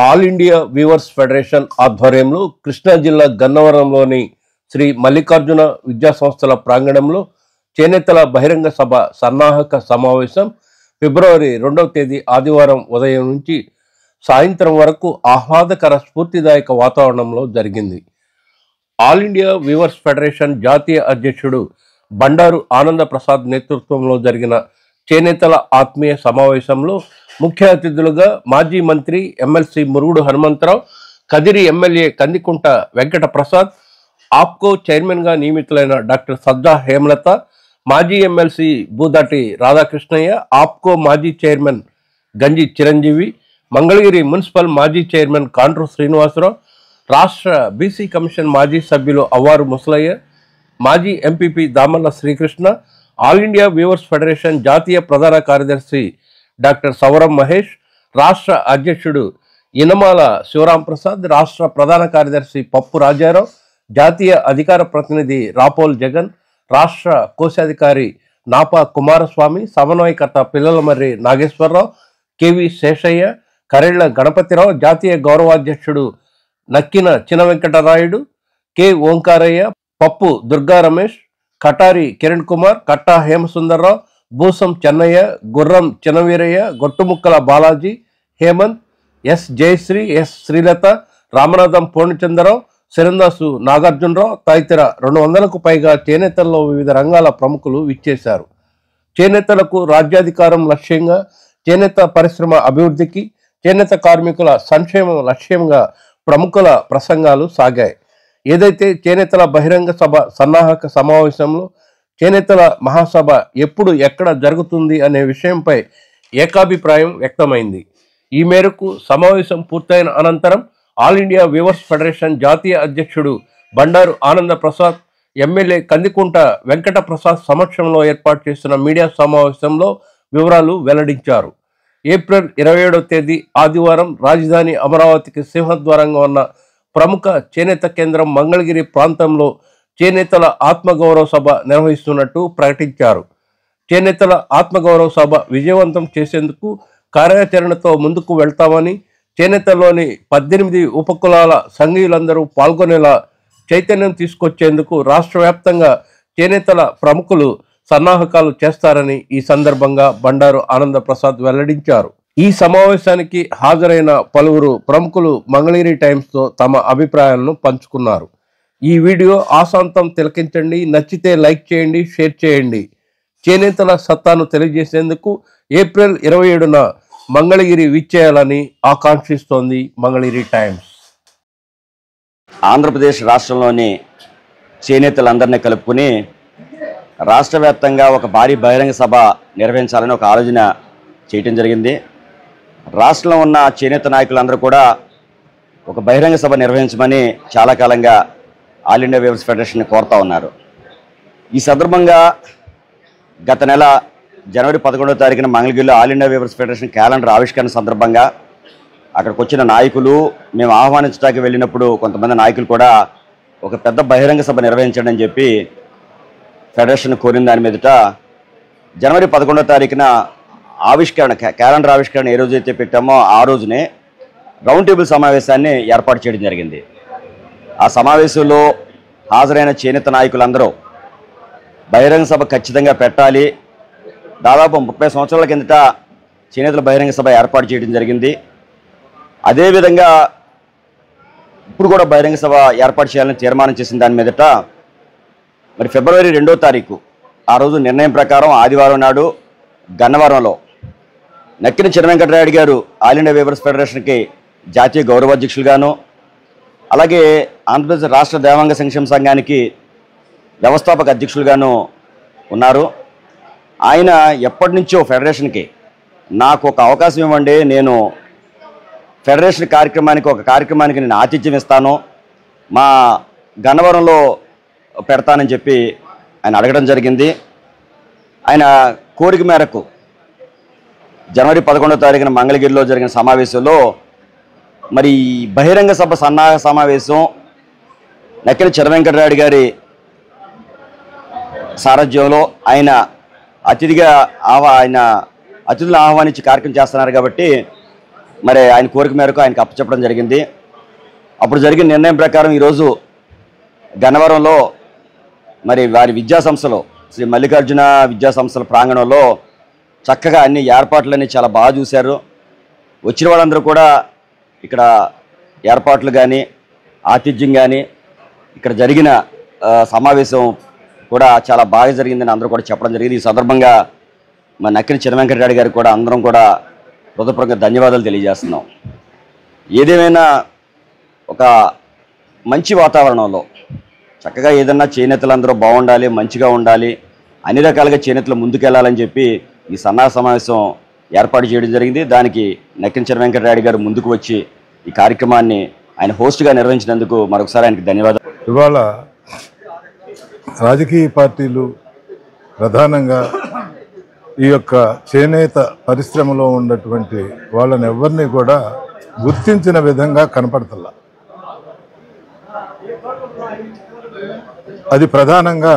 All India weavers federation ఆధ్వర్యంలో కృష్ణా జిల్లా గన్నవరంలోని శ్రీ మల్లికార్జున విద్యా సంస్థల ప్రాంగణంలో చేనేతల బహిరంగ సభ సన్నాహక సమావేశం ఫిబ్రవరి 2వ తేదీ ఆదివారం ఉదయం నుంచి సాయంత్రం వరకు ఆహ్లాదకర స్ఫూర్తిదాయక వాతావరణంలో జరిగింది. ఆల్ ఇండియా వీవర్స్ ఫెడరేషన్ జాతీయ అధ్యక్షుడు బండారు ఆనంద ప్రసాద్ నేతృత్వంలో జరిగిన చేనేతల ఆత్మీయ సమావేశంలో ముఖ్య అతిథులుగా మాజీ మంత్రి ఎమ్మెల్సీ మురుగుడు హనుమంతరావు, కదిరి ఎమ్మెల్యే కందికుంట వెంకట ప్రసాద్, ఆప్కో చైర్మన్గా నియమితులైన డాక్టర్ సజ్జా హేమలత, మాజీ ఎమ్మెల్సీ బూదాటి రాధాకృష్ణయ్య, ఆప్కో మాజీ చైర్మన్ గంజి చిరంజీవి, మంగళగిరి మున్సిపల్ మాజీ చైర్మన్ కాండ్రు శ్రీనివాసరావు, రాష్ట్ర బీసీ కమిషన్ మాజీ సభ్యులు అవ్వారు ముసలయ్య, మాజీ MPP Damalla Srikrishna, all India weavers federation జాతీయ ప్రధాన కార్యదర్శి డాక్టర్ సవరం మహేష్, రాష్ట్ర అధ్యక్షుడు ఇనమాల శివరాంప్రసాద్, రాష్ట్ర ప్రధాన కార్యదర్శి పప్పు రాజారావు, జాతీయ అధికార ప్రతినిధి రాపోల్ జగన్, రాష్ట్ర కోశాధికారి నాపా కుమారస్వామి, సమన్వయకర్త పిల్లలమర్రి నాగేశ్వరరావు, కెవి శేషయ్య, కరెళ్ల గణపతిరావు, జాతీయ గౌరవాధ్యక్షుడు నక్కిన చిన వెంకటరాయుడు, కె ఓంకారయ్య, పప్పు దుర్గా రమేష్, కటారి కిరణ్ కుమార్, కట్టా హేమసుందర్రావు, బూసం చెన్నయ్య, గుర్రం చినవీరయ్య, గొట్టుముక్కల బాలాజీ, హేమంత్, ఎస్ జయశ్రీ, ఎస్ శ్రీలత, రామనాథం పూర్ణచంద్రరావు, సిరందాసు నాగార్జునరావు తదితర 200కు పైగా చేనేతల్లో వివిధ రంగాల ప్రముఖులు విచ్చేశారు. చేనేతలకు రాజ్యాధికారం లక్ష్యంగా, చేనేత పరిశ్రమ అభివృద్ధికి, చేనేత కార్మికుల సంక్షేమం లక్ష్యంగా ప్రముఖుల ప్రసంగాలు సాగాయి. ఏదైతే చేనేతల బహిరంగ సభ సన్నాహక సమావేశంలో చేనేతల మహాసభ ఎప్పుడు ఎక్కడ జరుగుతుంది అనే విషయంపై ఏకాభిప్రాయం వ్యక్తమైంది. ఈ మేరకు సమావేశం పూర్తయిన అనంతరం ఆల్ ఇండియా వీవర్స్ ఫెడరేషన్ జాతీయ అధ్యక్షుడు బండారు ఆనంద ప్రసాద్, ఎమ్మెల్యే కందికుంట వెంకట ప్రసాద్ సమక్షంలో ఏర్పాటు చేసిన మీడియా సమావేశంలో వివరాలు వెల్లడించారు. ఏప్రిల్ 27వ తేదీ ఆదివారం రాజధాని అమరావతికి సింహద్వారంగా ఉన్న ప్రముఖ చేనేత కేంద్రం మంగళగిరి ప్రాంతంలో చేనేతల ఆత్మగౌరవ సభ నిర్వహిస్తున్నట్టు ప్రకటించారు. చేనేతల ఆత్మగౌరవ సభ విజయవంతం చేసేందుకు కార్యాచరణతో ముందుకు వెళ్తామని, చేనేతలోని 18 ఉపకులాల సంఘీయులందరూ పాల్గొనేలా చైతన్యం తీసుకొచ్చేందుకు రాష్ట్ర వ్యాప్తంగా చేనేతల ప్రముఖులు సన్నాహకాలు చేస్తారని ఈ సందర్భంగా బండారు ఆనంద ప్రసాద్ వెల్లడించారు. ఈ సమావేశానికి హాజరైన పలువురు ప్రముఖులు మంగళగిరి టైమ్స్తో తమ అభిప్రాయాలను పంచుకున్నారు. ఈ వీడియో ఆశాంతం తిలకించండి, నచ్చితే లైక్ చేయండి, షేర్ చేయండి. చేనేతల సత్తాను తెలియజేసేందుకు ఏప్రిల్ 27న మంగళగిరి విచ్చేయాలని ఆకాంక్షిస్తోంది మంగళగిరి టైమ్స్. ఆంధ్రప్రదేశ్ రాష్ట్రంలోని చేనేతలందరినీ కలుపుకుని రాష్ట్ర వ్యాప్తంగా ఒక భారీ బహిరంగ సభ నిర్వహించాలని ఒక ఆలోచన చేయటం జరిగింది. రాష్ట్రంలో ఉన్న చేనేత నాయకులందరూ కూడా ఒక బహిరంగ సభ నిర్వహించమని చాలా కాలంగా ఆల్ ఇండియా వీవర్స్ ఫెడరేషన్ కోరుతూ ఉన్నారు. ఈ సందర్భంగా గత నెల జనవరి 11వ తారీఖున మంగళగిరిలో all India weavers federation calendar ఆవిష్కరణ సందర్భంగా అక్కడికి వచ్చిన నాయకులు, మేము ఆహ్వానించడానికి వెళ్ళినప్పుడు కొంతమంది నాయకులు కూడా ఒక పెద్ద బహిరంగ సభ నిర్వహించండి అని చెప్పి ఫెడరేషన్ కోరిన దాని మీదట జనవరి 11వ తారీఖున క్యాలెండర్ ఆవిష్కరణ ఏ రోజైతే పెట్టామో ఆ రోజునే రౌండ్ టేబుల్ సమావేశాన్ని ఏర్పాటు చేయడం జరిగింది. ఆ సమావేశంలో హాజరైన చేనేత నాయకులందరూ బహిరంగ సభ ఖచ్చితంగా పెట్టాలి, దాదాపు 30 సంవత్సరాల కిందట చేనేతల బహిరంగ సభ ఏర్పాటు చేయడం జరిగింది, అదేవిధంగా ఇప్పుడు కూడా బహిరంగ సభ ఏర్పాటు చేయాలని తీర్మానం చేసిన దాని మీదట మరి ఫిబ్రవరి 2వ తారీఖు ఆ రోజు నిర్ణయం ప్రకారం ఆదివారం నాడు గన్నవరంలో నక్కిన చిన వెంకటరాయుడు గారు ఆల్ ఇండియా వీవర్స్ ఫెడరేషన్కి జాతీయ గౌరవాధ్యక్షులుగాను, అలాగే ఆంధ్రప్రదేశ్ రాష్ట్ర దేవాంగ సంక్షేమ సంఘానికి వ్యవస్థాపక అధ్యక్షులుగాను ఉన్నారు. ఆయన ఎప్పటి నుంచో ఫెడరేషన్కి నాకు ఒక అవకాశం ఇవ్వండి, నేను ఫెడరేషన్ కార్యక్రమానికి నేను ఆతిథ్యం ఇస్తాను, మా గన్నవరంలో పెడతానని చెప్పి ఆయన అడగడం జరిగింది. ఆయన కోరిక మేరకు జనవరి 11వ తారీఖున మంగళగిరిలో జరిగిన సమావేశంలో మరి బహిరంగ సభ సన్నాహక సమావేశం నక్కిన చిన వెంకటరాయుడు గారి సారథ్యంలో ఆయన అతిథిగా ఆయన అతిథులను ఆహ్వానించి కార్యక్రమం చేస్తున్నారు కాబట్టి మరి ఆయన కోరిక మేరకు ఆయనకు అప్పచెప్పడం జరిగింది. అప్పుడు జరిగిన నిర్ణయం ప్రకారం ఈరోజు గన్నవరంలో మరి వారి విద్యా సంస్థలో శ్రీ మల్లికార్జున విద్యా సంస్థల ప్రాంగణంలో చక్కగా అన్ని ఏర్పాట్లన్నీ చాలా బాగా చూశారు. వచ్చిన వాళ్ళందరూ కూడా ఇక్కడ ఏర్పాట్లు కానీ ఆతిథ్యం కానీ ఇక్కడ జరిగిన సమావేశం కూడా చాలా బాగా జరిగిందని అందరూ కూడా చెప్పడం జరిగింది. ఈ సందర్భంగా మా నక్కిన చినవెంకటరెడ్డి గారికి కూడా అందరం కూడా హృదయపూర్వకంగా ధన్యవాదాలు తెలియజేస్తున్నాం. ఏదేమైనా ఒక మంచి వాతావరణంలో చక్కగా ఏదన్నా చేనేతలందరూ బాగుండాలి, మంచిగా ఉండాలి, అన్ని రకాలుగా చేనేతలు ముందుకెళ్లాలని చెప్పి ఈ సన్నాహ సమావేశం ఏర్పాటు చేయడం జరిగింది. దానికి నక్కిన చినవెంకటరెడ్డి గారు ముందుకు వచ్చి ఈ కార్యక్రమాన్ని ఆయన హోస్ట్గా నిర్వహించినందుకు మరొకసారి ఆయనకి ధన్యవాదాలు. ఇవాళ రాజకీయ పార్టీలు ప్రధానంగా ఈ యొక్క చేనేత పరిశ్రమలో ఉన్నటువంటి వాళ్ళని ఎవరిని కూడా గుర్తించిన విధంగా కనపడతల్లా. అది ప్రధానంగా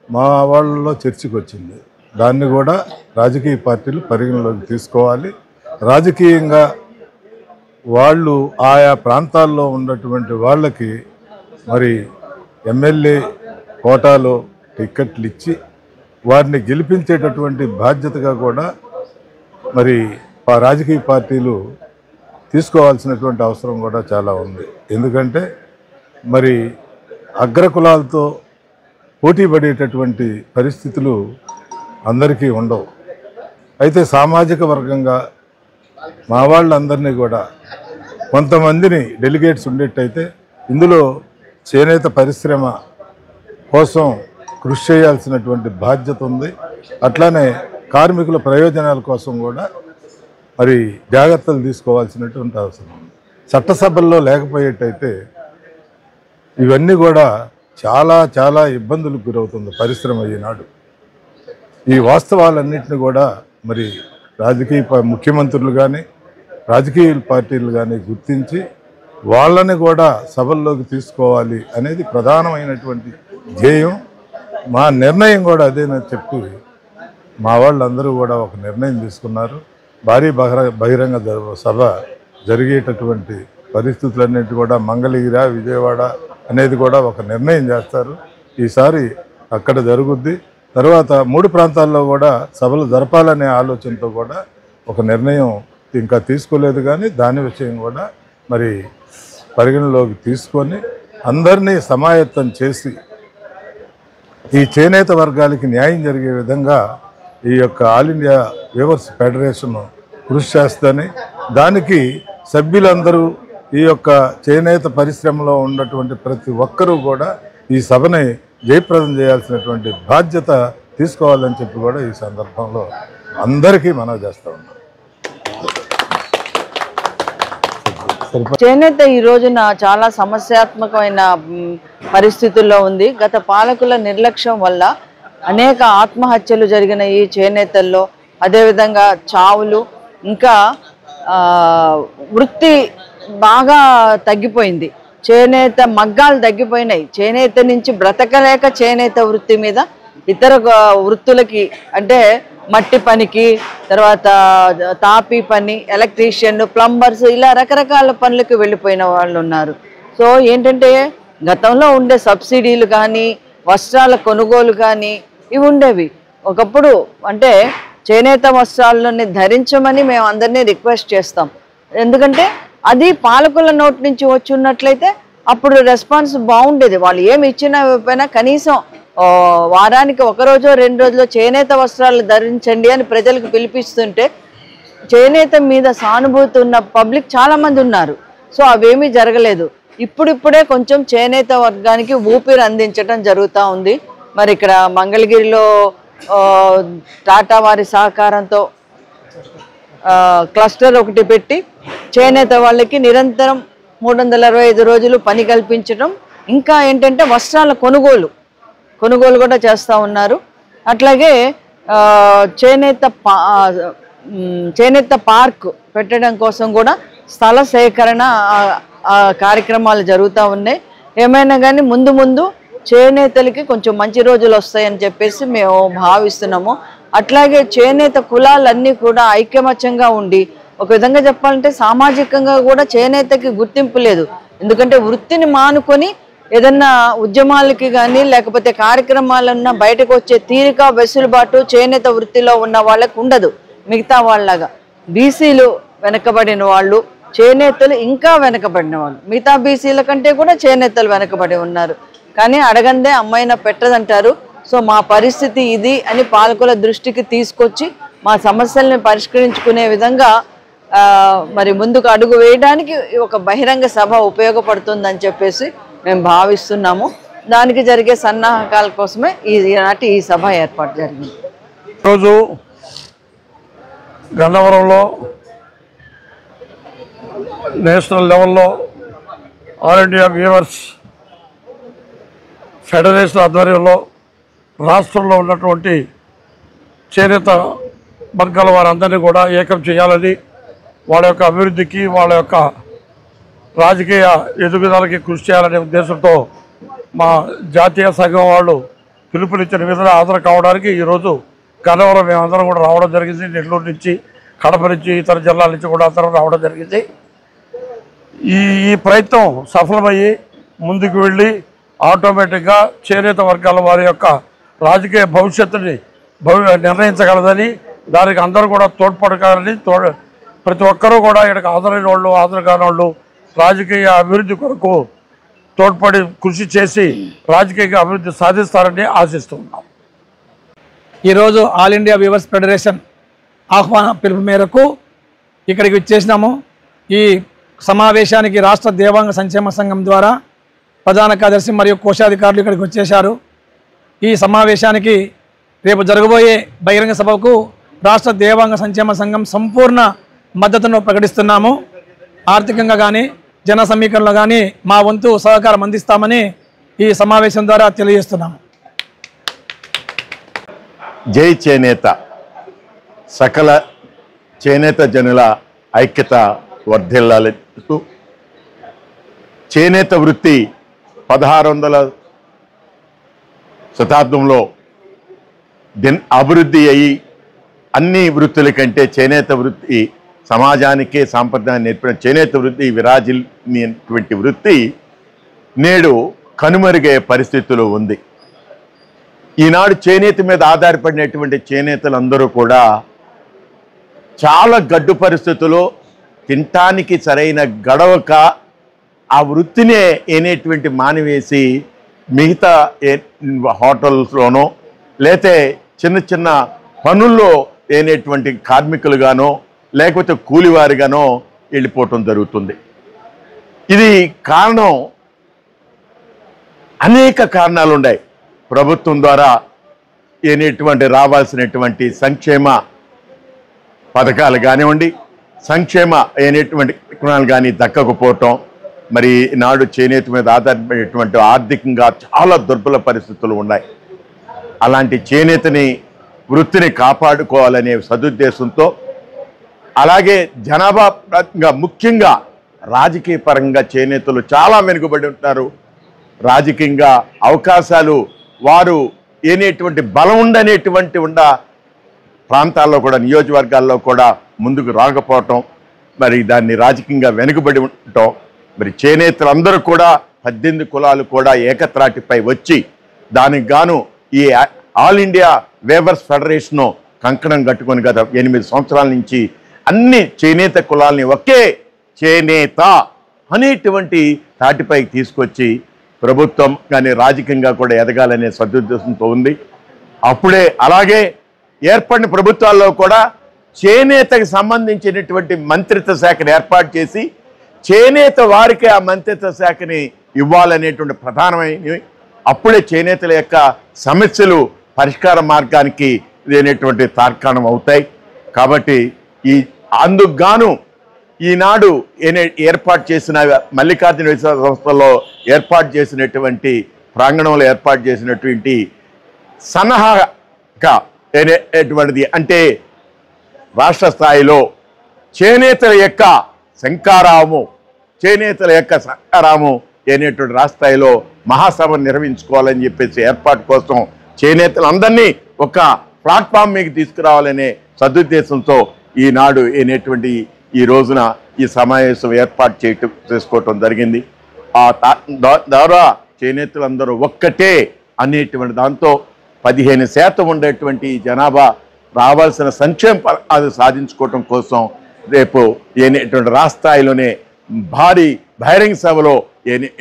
మా వాళ్ళలో చర్చకు వచ్చింది. దాన్ని కూడా రాజకీయ పార్టీలు పరిగణలోకి తీసుకోవాలి. రాజకీయంగా వాళ్ళు ఆయా ప్రాంతాల్లో ఉన్నటువంటి వాళ్ళకి మరి ఎమ్మెల్యే కోటాలో టిక్కెట్లు ఇచ్చి వారిని గెలిపించేటటువంటి బాధ్యతగా కూడా మరి రాజకీయ పార్టీలు తీసుకోవాల్సినటువంటి అవసరం కూడా చాలా ఉంది. ఎందుకంటే మరి అగ్రకులాలతో పోటీ పడేటటువంటి పరిస్థితులు అందరికీ ఉండవు. అయితే సామాజిక వర్గంగా మా వాళ్ళందరినీ కూడా కొంతమందిని డెలిగేట్స్ ఉండేట్టయితే ఇందులో చేనేత పరిశ్రమ కోసం కృషి చేయాల్సినటువంటి బాధ్యత ఉంది. అట్లానే కార్మికుల ప్రయోజనాల కోసం కూడా మరి జాగ్రత్తలు తీసుకోవాల్సినటువంటి అవసరం ఉంది. చట్టసభల్లో లేకపోయేటైతే ఇవన్నీ కూడా చాలా చాలా ఇబ్బందులకు గురవుతుంది పరిశ్రమ ఈనాడు. ఈ వాస్తవాలన్నింటినీ కూడా మరి రాజకీయ ముఖ్యమంత్రులు కానీ రాజకీయ పార్టీలు కానీ గుర్తించి వాళ్ళని కూడా సభల్లోకి తీసుకోవాలి అనేది ప్రధానమైనటువంటి ధ్యేయం. మా నిర్ణయం కూడా అదేనని చెప్పి మా వాళ్ళందరూ కూడా ఒక నిర్ణయం తీసుకున్నారు. భారీ బహిరంగ సభ జరిగేటటువంటి పరిస్థితులన్నింటి కూడా మంగళగిరి, విజయవాడ అనేది కూడా ఒక నిర్ణయం చేస్తారు. ఈసారి అక్కడ జరుగుద్ది. తర్వాత 3 ప్రాంతాల్లో కూడా సభలు జరపాలనే ఆలోచనతో కూడా ఒక నిర్ణయం ఇంకా తీసుకోలేదు. కానీ దాని విషయం కూడా మరి పరిగణలోకి తీసుకొని అందరినీ సమాయత్తం చేసి ఈ చేనేత వర్గాలకి న్యాయం జరిగే విధంగా ఈ యొక్క ఆల్ ఇండియా వీవర్స్ ఫెడరేషన్ కృషి చేస్తుందని, దానికి సభ్యులందరూ ఈ యొక్క చేనేత పరిశ్రమలో ఉన్నటువంటి ప్రతి ఒక్కరూ కూడా ఈ సభని జయప్రదం చేయాల్సినటువంటి బాధ్యత తీసుకోవాలని చెప్పి కూడా ఈ సందర్భంలో అందరికీ మనవి చేస్తూ ఉన్నాం. చేనేత ఈ రోజున చాలా సమస్యాత్మకమైన పరిస్థితుల్లో ఉంది. గత పాలకుల నిర్లక్ష్యం వల్ల అనేక ఆత్మహత్యలు జరిగిన ఈ చేనేతల్లో, అదేవిధంగా చావులు, ఇంకా వృత్తి బాగా తగ్గిపోయింది. చేనేత మగ్గాలు తగ్గిపోయినాయి. చేనేత నుంచి బ్రతకలేక చేనేత వృత్తి మీద ఇతర వృత్తులకి అంటే మట్టి పనికి, తర్వాత తాపీ పని, ఎలక్ట్రీషియన్, ప్లంబర్స్, ఇలా రకరకాల పనులకు వెళ్ళిపోయిన వాళ్ళు ఉన్నారు. సో ఏంటంటే గతంలో ఉండే సబ్సిడీలు కానీ వస్త్రాల కొనుగోలు కానీ ఇవి ఉండేవి. ఒకప్పుడు అంటే చేనేత వస్త్రాలని ధరించమని మేము అందరినీ రిక్వెస్ట్ చేస్తాం. ఎందుకంటే అది పాలకుల నోటి నుంచి వచ్చి ఉన్నట్లయితే అప్పుడు రెస్పాన్స్ బాగుండేది. వాళ్ళు ఏమి ఇచ్చినా ఇవ్వకపోయినా కనీసం వారానికి 1 రోజో 2 రోజులో చేనేత వస్త్రాలు ధరించండి అని ప్రజలకు పిలిపిస్తుంటే చేనేత మీద సానుభూతి ఉన్న పబ్లిక్ చాలామంది ఉన్నారు. సో అవేమీ జరగలేదు. ఇప్పుడిప్పుడే కొంచెం చేనేత వర్గానికి ఊపిరి అందించడం జరుగుతూ ఉంది. మరి ఇక్కడ మంగళగిరిలో టాటా వారి సహకారంతో క్లస్టర్ ఒకటి పెట్టి చేనేత వాళ్ళకి నిరంతరం 365 రోజులు పని కల్పించడం, ఇంకా ఏంటంటే వస్త్రాల కొనుగోలు కూడా చేస్తూ ఉన్నారు. అట్లాగే చేనేత పార్క్ పెట్టడం కోసం కూడా స్థల సేకరణ కార్యక్రమాలు జరుగుతూ ఉన్నాయి. ఏమైనా కానీ ముందు చేనేతలకి కొంచెం మంచి రోజులు వస్తాయని చెప్పేసి మేము భావిస్తున్నాము. అట్లాగే చేనేత కులాలన్నీ కూడా ఐకమత్యంగా ఉండి, ఒక విధంగా చెప్పాలంటే సామాజికంగా కూడా చేనేతకి గుర్తింపు లేదు. ఎందుకంటే వృత్తిని మానుకొని ఏదన్నా ఉద్యమాలకి కానీ లేకపోతే కార్యక్రమాలన్నా బయటకు వచ్చే తీరిక వెసులుబాటు చేనేత వృత్తిలో ఉన్న వాళ్ళకు ఉండదు. మిగతా వాళ్ళగా బీసీలు వెనకబడిన వాళ్ళు, చేనేతలు ఇంకా వెనకబడిన వాళ్ళు, మిగతా బీసీల కంటే కూడా చేనేతలు వెనకబడి ఉన్నారు. కానీ అడగందే అమ్మాయిన పెట్టదంటారు. సో మా పరిస్థితి ఇది అని పాలకుల దృష్టికి తీసుకొచ్చి మా సమస్యల్ని పరిష్కరించుకునే విధంగా మరి ముందుకు అడుగు వేయడానికి ఒక బహిరంగ సభ ఉపయోగపడుతుందని చెప్పేసి మేము భావిస్తున్నాము. దానికి జరిగే సన్నాహకాల కోసమే ఈనాటి ఈ సభ ఏర్పాటు జరిగింది. ఈరోజు గన్నవరంలో నేషనల్ లెవెల్లో ఆల్ ఇండియా వీవర్స్ ఫెడరేషన్ ఆధ్వర్యంలో రాష్ట్రంలో ఉన్నటువంటి చేనేత వర్గాల వారందరినీ కూడా ఏకం చేయాలని, వాళ్ళ యొక్క అభివృద్ధికి వాళ్ళ యొక్క రాజకీయ ఎదుగుదలకి కృషి చేయాలనే ఉద్దేశంతో మా జాతీయ సంఘం వాళ్ళు పిలుపునిచ్చిన విధంగా హాజరు కావడానికి ఈరోజు గన్నవరం మేమందరం కూడా రావడం జరిగింది. నెల్లూరు నుంచి, కడప నుంచి, ఇతర జిల్లాల నుంచి కూడా అందరం రావడం జరిగింది. ఈ ప్రయత్నం సఫలమయ్యి ముందుకు వెళ్ళి ఆటోమేటిక్గా చేనేత వర్గాల వారి యొక్క రాజకీయ భవిష్యత్తుని నిర్ణయించగలదని, దానికి అందరూ కూడా తోడ్పడగలని, ప్రతి ఒక్కరూ కూడా ఇక్కడికి హాజరైన వాళ్ళు, హాజరు కాని వాళ్ళు రాజకీయ అభివృద్ధి కొరకు తోడ్పడి కృషి చేసి రాజకీయ అభివృద్ధి సాధిస్తారని ఆశిస్తున్నాం. ఈరోజు ఆల్ ఇండియా వీవర్స్ ఫెడరేషన్ ఆహ్వాన పిలుపు మేరకు ఇక్కడికి వచ్చేసినాము. ఈ సమావేశానికి రాష్ట్ర దేవాంగ సంక్షేమ సంఘం ద్వారా ప్రధాన కార్యదర్శి మరియు కోశాధికారులు ఇక్కడికి వచ్చేశారు. ఈ సమావేశానికి రేపు జరగబోయే బహిరంగ సభకు రాష్ట్ర దేవాంగ సంక్షేమ సంఘం సంపూర్ణ మద్దతును ప్రకటిస్తున్నాము. ఆర్థికంగా కానీ జన సమీకరణలో కానీ మా వంతు సహకారం అందిస్తామని ఈ సమావేశం ద్వారా తెలియజేస్తున్నాము. జై చేనేత. సకల చేనేత జనుల ఐక్యత వర్ధిల్లాలూ. చేనేత వృత్తి 1600 శతాబ్దంలో అభివృద్ధి అయ్యి అన్ని వృత్తుల కంటే చేనేత వృత్తి సమాజానికే సాంప్రదాయాన్ని నేర్పిన చేనేత వృత్తి విరాజిల్లినటువంటి వృత్తి నేడు కనుమరుగయ్యే పరిస్థితిలో ఉంది. ఈనాడు చేనేత మీద ఆధారపడినటువంటి చేనేతలందరూ కూడా చాలా గడ్డు పరిస్థితుల్లో తినటానికి సరైన గడవక ఆ వృత్తినే ఏనేటువంటి మానివేసి మిగతా హోటల్స్లోనో లేతే చిన్న చిన్న పనుల్లో ఏనేటువంటి కార్మికులుగానో లేకపోతే కూలివారిగానో వెళ్ళిపోవటం జరుగుతుంది. ఇది కారణం అనేక కారణాలు ఉన్నాయి. ప్రభుత్వం ద్వారా ఏనేటువంటి రావాల్సినటువంటి సంక్షేమ పథకాలు కానివ్వండి, సంక్షేమ అయినటువంటి కార్యక్రమాలు కానీ దక్కకపోవటం, మరి నాడు చేనేత మీద ఆధారపడేటువంటి ఆర్థికంగా చాలా దుర్బల పరిస్థితులు ఉన్నాయి. అలాంటి చేనేతని వృత్తిని కాపాడుకోవాలనే సదుద్దేశంతో, అలాగే జనాభా పరంగా ముఖ్యంగా రాజకీయ పరంగా చేనేతలు చాలా వెనుకబడి ఉంటారు. రాజకీయంగా అవకాశాలు వారు ఏనేటువంటి బలం ఉండనేటువంటి ప్రాంతాల్లో కూడా నియోజకవర్గాల్లో కూడా ముందుకు రాకపోవటం, మరి దాన్ని రాజకీయంగా వెనుకబడి ఉండటం, మరి చేనేతలందరూ కూడా 18 కులాలు కూడా ఏకత్రాటిపై వచ్చి దానికి గాను ఈ ఆల్ ఇండియా వేవర్స్ ఫెడరేషను కంకణం కట్టుకొని గత 8 సంవత్సరాల నుంచి అన్ని చేనేత కులాలని ఒకే చేనేత అనేటువంటి తాటిపైకి తీసుకొచ్చి ప్రభుత్వం కానీ రాజకీయంగా కూడా ఎదగాలనే సదుద్దేశంతో ఉంది. అప్పుడే అలాగే ఏర్పడిన ప్రభుత్వాల్లో కూడా చేనేతకు సంబంధించినటువంటి మంత్రిత్వ శాఖను ఏర్పాటు చేసి చేనేత వారికి ఆ మంత్రిత్వ శాఖని ఇవ్వాలనేటువంటి ప్రధానమైన, అప్పుడే చేనేతల యొక్క సమస్యలు పరిష్కార మార్గానికి లేనటువంటి తార్కాణం అవుతాయి. కాబట్టి అందుకు గాను ఈనాడు ఏర్పాటు చేసిన మల్లికార్జున విశ్వ సంస్థలో ఏర్పాటు చేసినటువంటి ప్రాంగణంలో ఏర్పాటు చేసినటువంటి సన్నాహక అనేటువంటిది, అంటే రాష్ట్ర స్థాయిలో చేనేతల యొక్క శంకారాము అనేటువంటి రాష్ట్ర స్థాయిలో మహాసభ నిర్వహించుకోవాలని చెప్పేసి ఏర్పాటు కోసం చేనేతలందరినీ ఒక ప్లాట్ఫామ్ మీకు తీసుకురావాలనే సదుద్దేశంతో ఈనాడు అనేటువంటి ఈ రోజున ఈ సమావేశం ఏర్పాటు చేసుకోవటం జరిగింది. ఆ ద్వారా చేనేతలందరూ ఒక్కటే అనేటువంటి దాంతో 15% ఉండేటువంటి జనాభా రావాల్సిన సంక్షేమ పథకాలు సాధించుకోవటం కోసం రేపు ఏనేటువంటి రాష్ట్ర స్థాయిలోనే భారీ బహిరంగ సభలో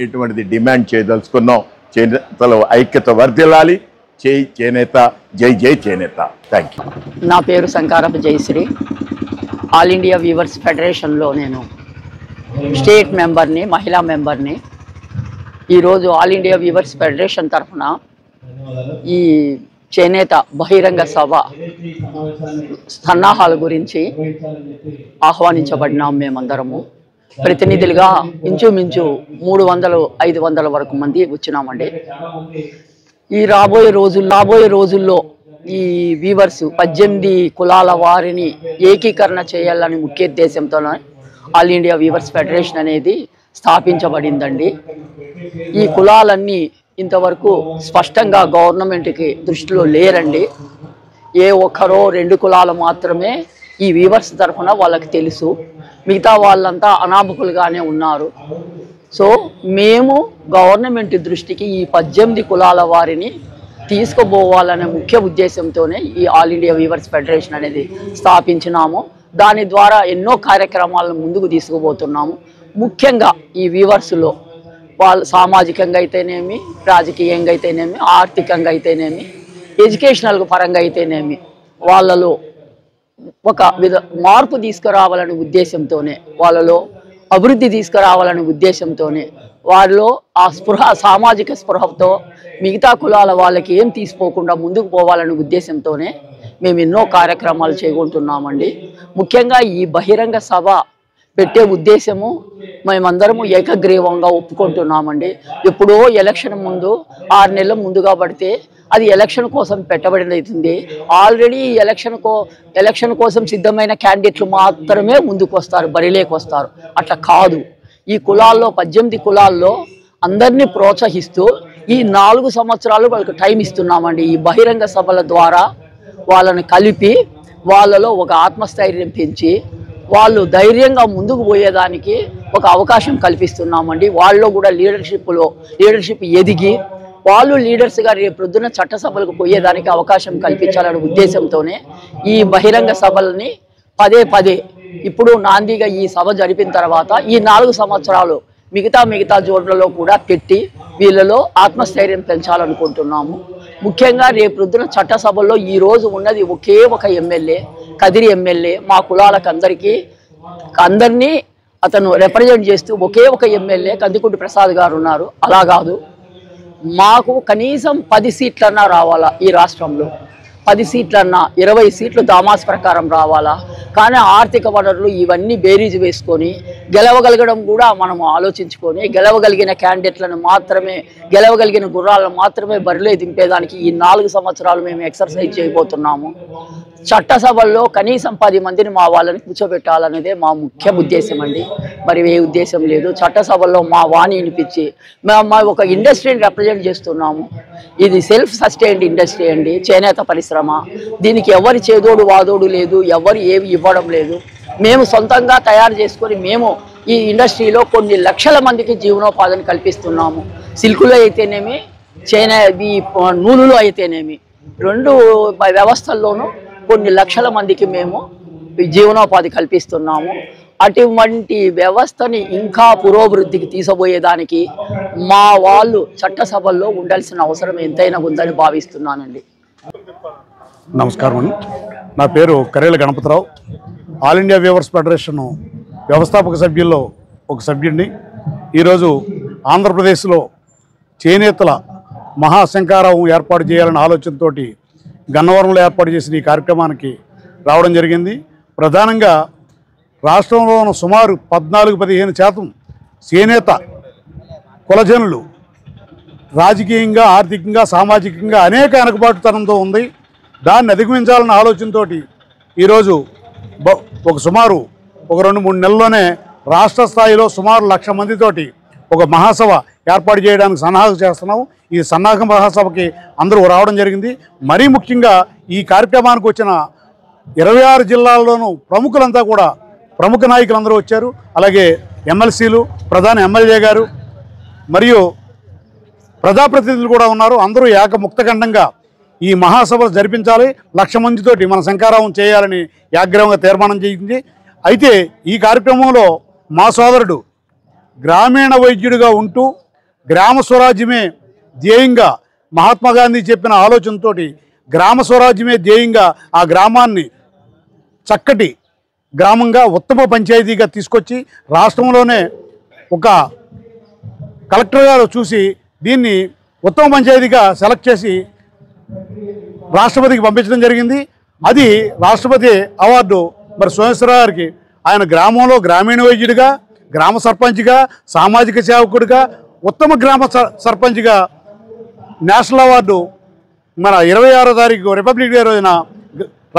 ఎటువంటిది డిమాండ్ చేయదలుచుకున్నాం. చేనేతలో ఐక్యత వర్ధిల్లాలి. జై చేనేత, జై జై చేనేత. Thank you. నా పేరు Shankarapu Jayashree. All India weavers ఫెడరేషన్లో నేను స్టేట్ మెంబర్ని, మహిళా మెంబర్ని. ఈరోజు ఆల్ ఇండియా వీవర్స్ ఫెడరేషన్ తరఫున ఈ చేనేత బహిరంగ సభ సన్నాహాల గురించి ఆహ్వానించబడినాం. మేమందరము ప్రతినిధులుగా ఇంచుమించు 300-500 వరకు మంది వచ్చినామండి. ఈ రాబోయే రోజుల్లో ఈ వీవర్స్ 18 కులాల వారిని ఏకీకరణ చేయాలని ముఖ్య ఉద్దేశంతో ఆల్ ఇండియా వీవర్స్ ఫెడరేషన్ అనేది స్థాపించబడిందండి. ఈ కులాలన్నీ ఇంతవరకు స్పష్టంగా గవర్నమెంట్కి దృష్టిలో లేరండి. ఏ ఒక్కరో 2 కులాలు మాత్రమే ఈ వీవర్స్ తరఫున వాళ్ళకి తెలుసు. మిగతా వాళ్ళంతా అనామకులుగానే ఉన్నారు. సో మేము గవర్నమెంట్ దృష్టికి ఈ 18 కులాల వారిని తీసుకుపోవాలనే ముఖ్య ఉద్దేశంతోనే ఈ ఆల్ ఇండియా వీవర్స్ ఫెడరేషన్ అనేది స్థాపించినాము. దాని ద్వారా ఎన్నో కార్యక్రమాలను ముందుకు తీసుకుపోతున్నాము. ముఖ్యంగా ఈ వీవర్స్లో వాళ్ళు సామాజికంగా అయితేనేమి, రాజకీయంగా అయితేనేమి, ఆర్థికంగా అయితేనేమి, ఎడ్యుకేషనల్ పరంగా అయితేనేమి వాళ్ళలో ఒక మార్పు తీసుకురావాలనే ఉద్దేశంతోనే, వాళ్ళలో అభివృద్ధి తీసుకురావాలనే ఉద్దేశంతోనే, వారిలో ఆ సామాజిక స్పృహతో మిగతా కులాల వాళ్ళకి ఏం తీసుకోకుండా ముందుకు పోవాలనే ఉద్దేశంతోనే మేము ఎన్నో కార్యక్రమాలు చేయకుంటున్నామండి. ముఖ్యంగా ఈ బహిరంగ సభ పెట్టే ఉద్దేశము మేమందరము ఏకగ్రీవంగా ఒప్పుకుంటున్నామండి. ఎప్పుడో ఎలక్షన్ ముందు 6 నెలల ముందుగా పడితే అది ఎలక్షన్ కోసం పెట్టబడింది అవుతుంది. ఆల్రెడీ ఎలక్షన్ కోసం సిద్ధమైన క్యాండిడేట్లు మాత్రమే ముందుకు వస్తారు, బరిలోకి వస్తారు. అట్లా కాదు. ఈ కులాల్లో 18 కులాల్లో అందరినీ ప్రోత్సహిస్తూ ఈ 4 సంవత్సరాలు వాళ్ళకి టైం ఇస్తున్నామండి. ఈ బహిరంగ సభల ద్వారా వాళ్ళని కలిపి వాళ్ళలో ఒక ఆత్మస్థైర్యం పెంచి వాళ్ళు ధైర్యంగా ముందుకు పోయేదానికి ఒక అవకాశం కల్పిస్తున్నామండి. వాళ్ళలో కూడా లీడర్షిప్ ఎదిగి వాళ్ళు లీడర్స్గా రేపు ప్రొద్దున చట్టసభలకు పోయేదానికి అవకాశం కల్పించాలనే ఉద్దేశంతోనే ఈ బహిరంగ సభలని పదే ఇప్పుడు నాందిగా ఈ సభ జరిపిన తర్వాత ఈ 4 సంవత్సరాలు మిగతా జోన్లలో కూడా పెట్టి వీళ్ళలో ఆత్మస్థైర్యం పెంచాలనుకుంటున్నాము. ముఖ్యంగా రేపు ప్రొద్దున చట్టసభల్లో ఈరోజు ఉన్నది ఒకే ఒక ఎమ్మెల్యే, కదిరి ఎమ్మెల్యే. మా కులాలకు అందరినీ అతను రిప్రజెంట్ చేస్తూ ఒకే ఒక ఎమ్మెల్యే కందికుంటి ప్రసాద్ గారు ఉన్నారు. అలా కాదు, మాకు కనీసం 10 సీట్లన్నా రావాలా. ఈ రాష్ట్రంలో 10 సీట్లన్నా, 20 సీట్లు దామాస్ ప్రకారం రావాలా. కానీ ఆర్థిక వనరులు ఇవన్నీ బేరీజు వేసుకొని గెలవగలగడం కూడా మనం ఆలోచించుకొని గెలవగలిగిన క్యాండిడేట్లను మాత్రమే, గెలవగలిగిన గుర్రాలను మాత్రమే బరిలో దింపేదానికి ఈ 4 సంవత్సరాలు మేము ఎక్సర్సైజ్ చేయబోతున్నాము. చట్టసభల్లో కనీసం 10 మందిని మా వాళ్ళని కూర్చోబెట్టాలనేదే మా ముఖ్య ఉద్దేశం అండి. మరి ఏ ఉద్దేశం లేదు. చట్టసభల్లో మా వాణి వినిపించి మేము ఒక ఇండస్ట్రీని రిప్రజెంట్ చేస్తున్నాము. ఇది సెల్ఫ్ సస్టైన్డ్ ఇండస్ట్రీ అండి, చేనేత పరిశ్రమ. దీనికి ఎవరి చేదోడు వాదోడు లేదు, ఎవరు ఏవి ఇవ్వడం లేదు. మేము సొంతంగా తయారు చేసుకొని మేము ఈ ఇండస్ట్రీలో కొన్ని లక్షల మందికి జీవనోపాధిని కల్పిస్తున్నాము. సిల్కులో అయితేనేమి, ఈ నూలులో అయితేనేమి, 2 వ్యవస్థల్లోనూ కొన్ని లక్షల మందికి మేము జీవనోపాధి కల్పిస్తున్నాము. అటువంటి వ్యవస్థని ఇంకా పురోభివృద్ధికి తీసుకుపోయేదానికి మా వాళ్ళు చట్టసభల్లో ఉండాల్సిన అవసరం ఎంతైనా ఉందని భావిస్తున్నానండి. నమస్కారం అండి. నా పేరు Karela Ganapathirao. All India weavers federation వ్యవస్థాపక సభ్యుల్లో ఒక సభ్యుడిని. ఈరోజు ఆంధ్రప్రదేశ్లో చేనేతల మహాశంకారావం ఏర్పాటు చేయాలనే ఆలోచనతో గన్నవరంలో ఏర్పాటు చేసిన ఈ కార్యక్రమానికి రావడం జరిగింది. ప్రధానంగా రాష్ట్రంలో ఉన్న సుమారు 14-15% చేనేత కులజనులు రాజకీయంగా, ఆర్థికంగా, సామాజికంగా అనేక వెనుకబాటుతనంతో ఉంది. దాన్ని అధిగమించాలన్న ఆలోచనతో ఈరోజు సుమారు 2-3 నెలల్లోనే రాష్ట్ర స్థాయిలో సుమారు 1,00,000 మందితోటి ఒక మహాసభ ఏర్పాటు చేయడానికి సన్నాహం చేస్తున్నాము. ఈ సన్నాహక మహాసభకి అందరూ రావడం జరిగింది. మరీ ముఖ్యంగా ఈ కార్యక్రమానికి వచ్చిన 26 జిల్లాల్లోనూ ప్రముఖులంతా కూడా ప్రముఖ నాయకులందరూ వచ్చారు. అలాగే ఎమ్మెల్సీలు, ప్రధాన ఎమ్మెల్యే గారు మరియు ప్రజాప్రతినిధులు కూడా ఉన్నారు. అందరూ ఏకముక్తఖండంగా ఈ మహాసభ జరిపించాలి, 1,00,000 మందితోటి మన శంకారావం చేయాలని యాగ్రహంగా తీర్మానం చేయింది. అయితే ఈ కార్యక్రమంలో మా సోదరుడు గ్రామీణ వైద్యుడిగా ఉంటూ గ్రామ స్వరాజ్యమే ధ్యేయంగా మహాత్మా గాంధీ చెప్పిన ఆలోచనతో గ్రామ స్వరాజ్యమే ధ్యేయంగా ఆ గ్రామాన్ని చక్కటి గ్రామంగా ఉత్తమ పంచాయతీగా తీసుకొచ్చి రాష్ట్రంలోనే ఒక కలెక్టర్ గారు చూసి దీన్ని ఉత్తమ పంచాయతీగా సెలెక్ట్ చేసి రాష్ట్రపతికి పంపించడం జరిగింది. అది రాష్ట్రపతి అవార్డు మరి సోమేశ్వరరావు గారికి ఆయన గ్రామంలో గ్రామీణ వైద్యుడిగా, గ్రామ సర్పంచ్గా, సామాజిక సేవకుడిగా, ఉత్తమ గ్రామ సర్పంచ్గా నేషనల్ అవార్డు మన 26వ తారీఖు రిపబ్లిక్ డే రోజున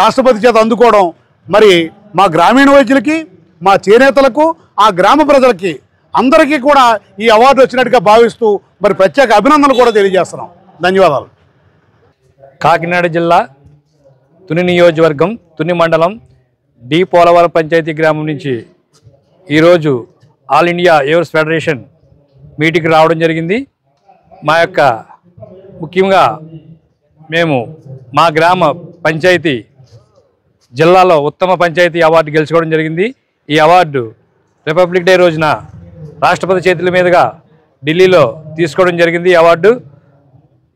రాష్ట్రపతి చేత అందుకోవడం మరి మా గ్రామీణ వైద్యులకి, మా చేనేతలకు, ఆ గ్రామ ప్రజలకి అందరికీ కూడా ఈ అవార్డు వచ్చినట్టుగా భావిస్తూ మరి ప్రత్యేక అభినందనలు కూడా తెలియజేస్తున్నాం. ధన్యవాదాలు. కాకినాడ జిల్లా తుని నియోజకవర్గం తుని మండలం డి పోలవరం పంచాయతీ గ్రామం నుంచి ఈరోజు ఆల్ ఇండియా వేవర్స్ ఫెడరేషన్ మీటింగ్కి రావడం జరిగింది. మా యొక్క ముఖ్యంగా మేము మా గ్రామ పంచాయతీ జిల్లాలో ఉత్తమ పంచాయతీ అవార్డు గెలుచుకోవడం జరిగింది. ఈ అవార్డు రిపబ్లిక్ డే రోజున రాష్ట్రపతి చేతుల మీదుగా ఢిల్లీలో తీసుకోవడం జరిగింది.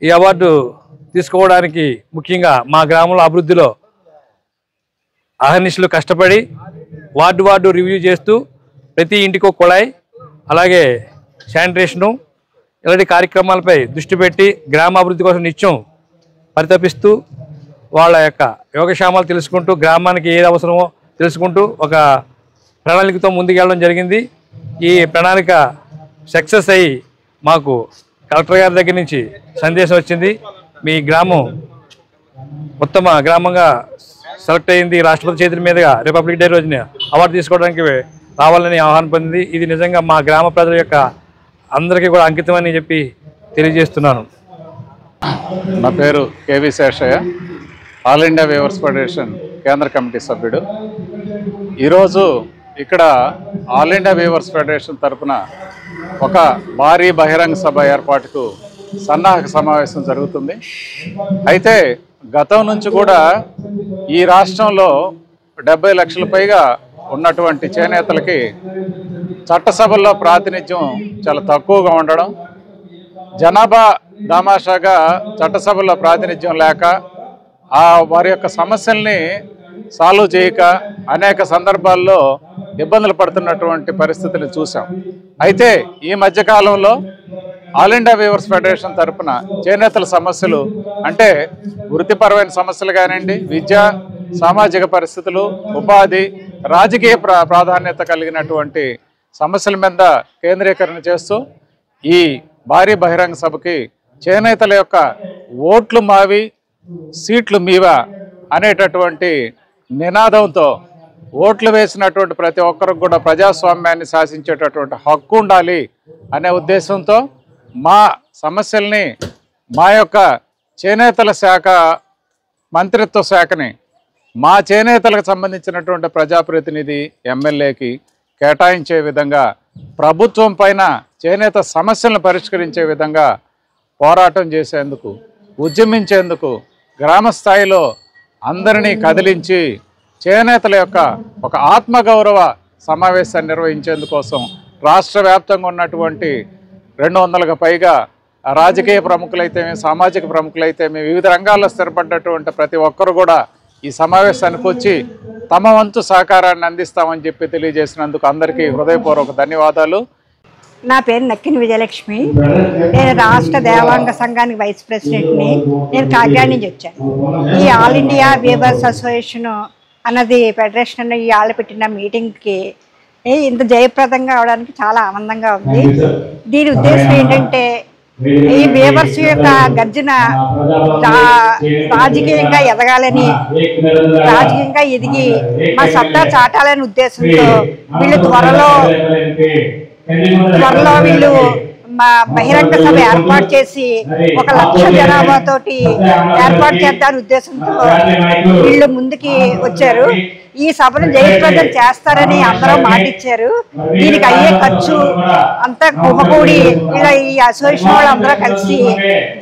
ఈ అవార్డు తీసుకోవడానికి ముఖ్యంగా మా గ్రామంలో అభివృద్ధిలో అహర్నిశలు కష్టపడి వార్డు రివ్యూ చేస్తూ ప్రతి ఇంటికి ఒక కుళాయి, అలాగే శానిటేషను ఇలాంటి కార్యక్రమాలపై దృష్టి పెట్టి గ్రామాభివృద్ధి కోసం నిత్యం పరితపిస్తూ వాళ్ళ యొక్క యోగక్షేమాలు తెలుసుకుంటూ గ్రామానికి ఏది అవసరమో తెలుసుకుంటూ ఒక ప్రణాళికతో ముందుకెళ్ళడం జరిగింది. ఈ ప్రణాళిక సక్సెస్ అయ్యి మాకు కలెక్టర్ గారి దగ్గర నుంచి సందేశం వచ్చింది, మీ గ్రామం ఉత్తమ గ్రామంగా సెలెక్ట్ అయింది, రాష్ట్రపతి చేతుల మీదుగా రిపబ్లిక్ డే రోజున అవార్డు తీసుకోవడానికి రావాలని ఆహ్వానం పొందింది. ఇది నిజంగా మా గ్రామ ప్రజల యొక్క అందరికీ కూడా అంకితమని చెప్పి తెలియజేస్తున్నాను. నా పేరు KV Seshayya, all India weavers federation కేంద్ర కమిటీ సభ్యుడు. ఈరోజు ఇక్కడ ఆల్ ఇండియా వేవర్స్ ఫెడరేషన్ తరఫున ఒక భారీ బహిరంగ సభ ఏర్పాటుకు సన్నాహక సమావేశం జరుగుతుంది. అయితే గతం నుంచి కూడా ఈ రాష్ట్రంలో 70 లక్షల పైగా ఉన్నటువంటి చేనేతలకి చట్టసభల్లో ప్రాతినిధ్యం చాలా తక్కువగా ఉండడం, జనాభా దామాషాగా చట్టసభల్లో ప్రాతినిధ్యం లేక వారి యొక్క సమస్యల్ని సాల్వ్ చేయక అనేక సందర్భాల్లో ఇబ్బందులు పడుతున్నటువంటి పరిస్థితిని చూసాం. అయితే ఈ మధ్యకాలంలో ఆల్ ఇండియా వేవర్స్ ఫెడరేషన్ తరఫున చేనేతల సమస్యలు అంటే వృత్తిపరమైన సమస్యలు కానివ్వండి, విద్య, సామాజిక పరిస్థితులు, ఉపాధి, రాజకీయ ప్రాధాన్యత కలిగినటువంటి సమస్యల మీద కేంద్రీకరణ చేస్తూ ఈ భారీ బహిరంగ సభకి చేనేతల యొక్క ఓట్లు మావి సీట్లు మీవా అనేటటువంటి నినాదంతో ఓట్లు వేసినటువంటి ప్రతి ఒక్కరికి కూడా ప్రజాస్వామ్యాన్ని శాసించేటటువంటి హక్కు ఉండాలి అనే ఉద్దేశంతో మా సమస్యల్ని మా యొక్క చేనేతల శాఖ మంత్రిత్వ శాఖని మా చేనేతలకు సంబంధించినటువంటి ప్రజాప్రతినిధి ఎమ్మెల్యేకి కేటాయించే విధంగా ప్రభుత్వం పైన చేనేత సమస్యలను పరిష్కరించే విధంగా పోరాటం చేసేందుకు, ఉద్యమించేందుకు గ్రామ స్థాయిలో అందరినీ కదిలించి చేనేతల యొక్క ఒక ఆత్మగౌరవ సమావేశాన్ని నిర్వహించేందుకోసం రాష్ట్ర వ్యాప్తంగా ఉన్నటువంటి 200కు పైగా రాజకీయ ప్రముఖులైతేమి, సామాజిక ప్రముఖులైతేమి, వివిధ రంగాల్లో స్థిరపడ్డటువంటి ప్రతి ఒక్కరు కూడా ఈ సమావేశానికి వచ్చి తమ వంతు సహకారాన్ని అందిస్తామని చెప్పి తెలియజేసినందుకు అందరికీ హృదయపూర్వక ధన్యవాదాలు. నా పేరు నక్కిన విజయలక్ష్మి. నేను రాష్ట్ర దేవాంగ సంఘానికి వైస్ ప్రెసిడెంట్ని. నేను కాకినాడ నుంచి వచ్చాను. ఈ ఆల్ ఇండియా వీవర్స్ అసోసియేషన్ అన్నది ఫెడరేషన్ ఈ ఆళ్ళు పెట్టిన మీటింగ్కి ఇంత జయప్రదంగా అవడానికి చాలా ఆనందంగా ఉంది. దీని ఉద్దేశం ఏంటంటే ఈ వీవర్స్ యొక్క గర్జన రాజకీయంగా ఎదగాలని, రాజకీయంగా ఎదిగి మా సత్తా చాటాలనే ఉద్దేశంతో వీళ్ళు త్వరలో వీళ్ళు బహిరంగ సభ ఏర్పాటు చేసి 1 లక్ష జనాభాతోటి ఏర్పాటు చేద్దాని ఉద్దేశంతో వీళ్ళు ముందుకి వచ్చారు. ఈ సభను జయప్రదం చేస్తారని అందరూ మాటిచ్చారు. దీనికి అయ్యే ఖర్చు అంతా గుమ్మకూడి ఇలా ఈ అసోసియేషన్ వాళ్ళు అందరూ కలిసి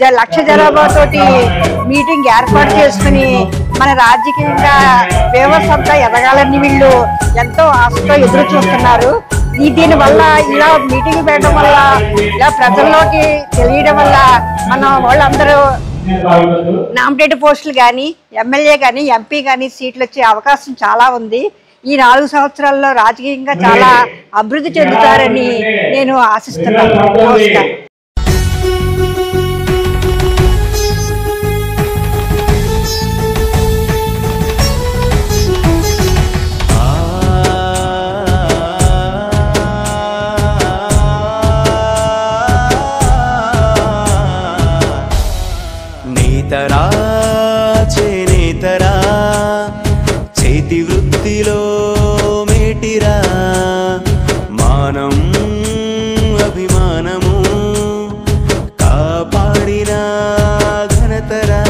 1 లక్ష జనాభాతోటి మీటింగ్ ఏర్పాటు చేసుకుని మన రాజకీయంగా వ్యవస్థ అంతా ఎదగాలని వీళ్ళు ఎంతో ఆశతో ఎదురు చూస్తున్నారు. దీనివల్ల ఇలా మీటింగ్ పెట్టడం వల్ల ఇలా ప్రజల్లోకి తెలియడం వల్ల మన వాళ్ళందరూ నామినేటెడ్ పోస్టులు కానీ ఎమ్మెల్యే కానీ ఎంపీ కానీ సీట్లు వచ్చే అవకాశం చాలా ఉంది. ఈ 4 సంవత్సరాల్లో రాజకీయంగా చాలా అభివృద్ధి చెందుతారని నేను ఆశిస్తున్నాను. నమస్కారం. నేతరా చేనేతరా చేతి వృత్తిలో మేటిరా మానం అభిమానము కాపాడిన ఘనతరా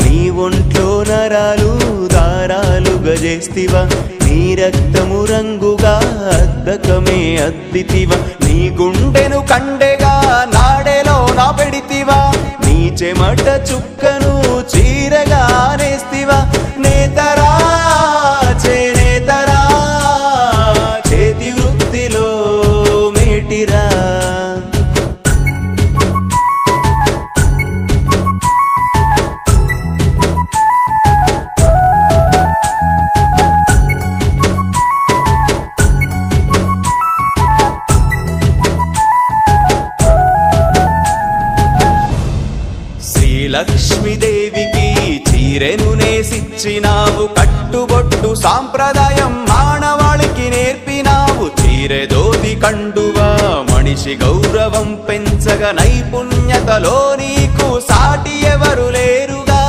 నీ ఒంట్లో నరాలు దారాలు గజేస్తివా నీ రక్తము రంగుగా అద్దకమే అద్దితివా నీ గుండెను కండెగా నాడెలో నా పెడితివా నీ చెమట చుక్కను చీరగా నేస్తివా నేతరా చేనేతరా చేతి వృత్తిలో మేటిరా లక్ష్మీదేవికి చీరెను నేసిచ్చినావు కట్టుబొట్టు సాంప్రదాయం మానవాళికి నేర్పినావు చీరెదోది కండువా మనిషి గౌరవం పెంచగా నైపుణ్యతలో నీకు సాటి ఎవరు లేరుగా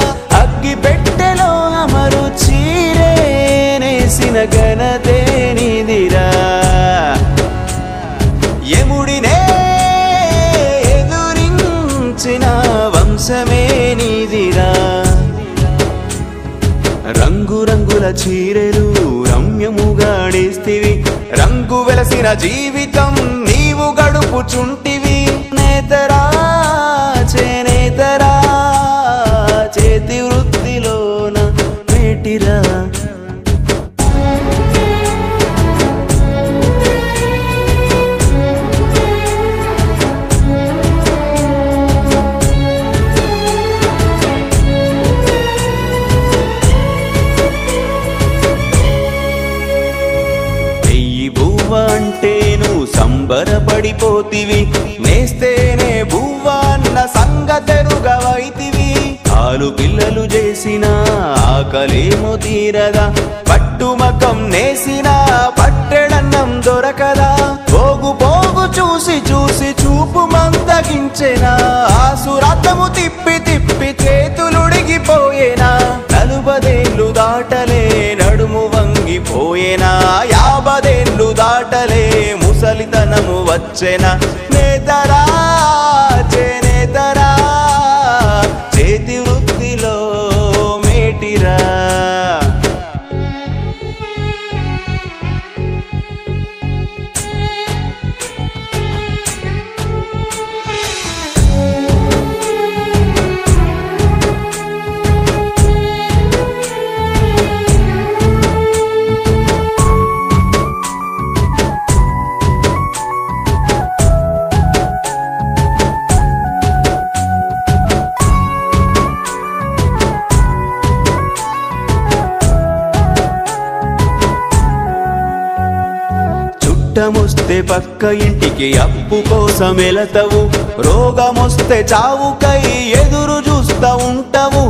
అగ్గి పెట్టెలో అమరు చీరే నేసిన ఘనతే నీదిరా యముడినే ఎదురించిన వంశమే నీదిరా రంగురంగుల చీరెలు రమ్యముగా నేస్తివి రంగు వెలసిన జీవితం నీవు గడుపుచుంటివి నేతరా చేనేతరా చేతి వృత్తిలోన మేటిరా అంటేను సంబరపడిపోతివి నేస్తేనే బువ్వన్న సంగతెరుగవైతివి ఆలు పిల్లలు చేసిన ఆకలేమో తీరదా పట్టుమకం నేసిన పట్టెడన్నం దొరకదా పోగు పోగు చూసి చూసి చూపు మందగించెనా ఆసురాతము తిప్పి తిప్పి చేతులుడిగిపోయేనా 40 ఏళ్ళు దాటలే నడుము వంగిపోయేనా 50 ఏళ్ళు దాటలే ముసలితనము వచ్చేనా నేతరా చేనేతరా చేతి వృత్తిలో మేటిరా చుట్టమొస్తే పక్క ఇంటికి అప్పు కోసం వెళతావు రోగమొస్తే చావుకై ఎదురు చూస్తా ఉంటావు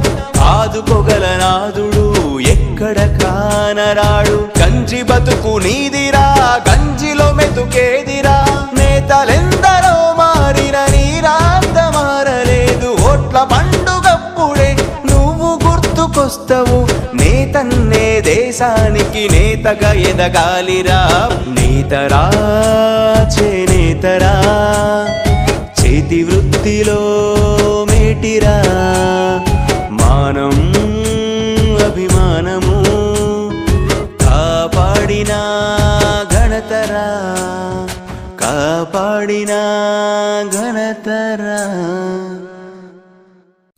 ఆదుకోగల నాదుడు ఎక్కడ కానరాడు గంజి బతుకు నీదిరా గంజిలో మెతుకేదిరా నేతలెందరో మారిన నీరాంత మారలేదు ఓట్ల పండుగప్పుడే నువ్వు గుర్తుకొస్తావు నేతన్నే దేశానికి నేతగా ఎదగాలిరా నేతరా చేనేత చేనేతరా చేతి వృత్తిలో మేటిరా మానం అభిమానము కాపాడిన ఘనతరా కాపాడిన ఘనతరా.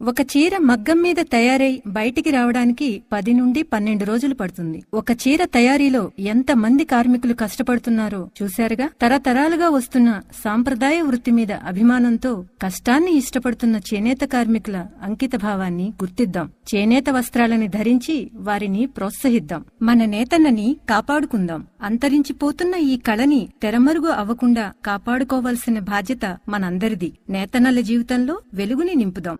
ఒక చీర మగ్గం మీద తయారై బయటికి రావడానికి 10 నుండి 12 రోజులు పడుతుంది. ఒక చీర తయారీలో ఎంత మంది కార్మికులు కష్టపడుతున్నారో చూశారుగా. తరతరాలుగా వస్తున్న సాంప్రదాయ వృత్తి మీద అభిమానంతో కష్టాన్ని ఇష్టపడుతున్న చేనేత కార్మికుల అంకిత భావాన్ని గుర్తిద్దాం. చేనేత వస్త్రాలని ధరించి వారిని ప్రోత్సహిద్దాం. మన నేతన్నని కాపాడుకుందాం. అంతరించిపోతున్న ఈ కళని తెరమరుగు అవ్వకుండా కాపాడుకోవాల్సిన బాధ్యత మనందరిది. నేతన్నల జీవితంలో వెలుగుని నింపుదాం.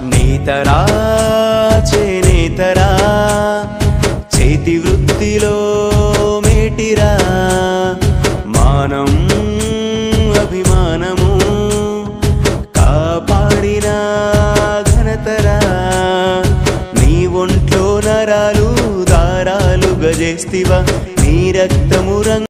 చేనేతరా చేనేతరా చేతి వృత్తిలో మేటిరా మానం అభిమానము కాపాడిన ఘనతరా నీ ఒంట్లో నరాలు దారాలు గజేస్తివా రక్తము రంగు